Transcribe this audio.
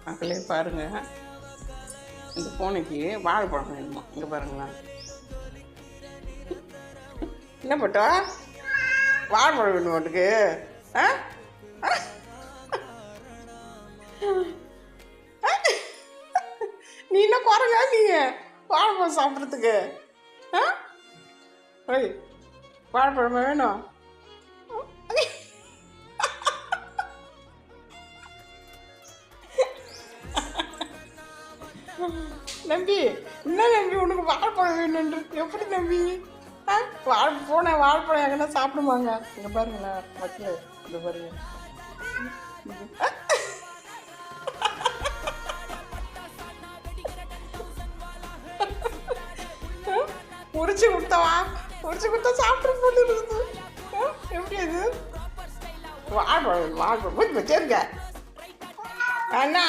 மக்களே பாருங்கள், இந்த பூனைக்கு வாழைப்பழம் வேணுமா? இங்கே பாருங்களேன். என்ன பட்டா வாழைப்பழம் வேணும் உனக்கு? ஆ நீ என்ன குறைங்க நீ வாழைப்பழம் சாப்பிட்றதுக்கு? ஆ ஓய், வாழைப்பழமா வேணும்? நம்பி, என்ன நம்பி உனக்கு வாழைப்பழம் வேணுன்ற எப்படி நம்பி? வாழைப்பழம் எங்கன்னா சாப்பிடுவாங்க? இங்கே பாருங்களேன் மக்கள், இங்கே பாருங்க. உரிச்சு கொடுத்தா சாப்பிட்டு போட்டு இருக்குது. எப்படி அது வாழைப்பழம் வச்சுருங்க அண்ணா?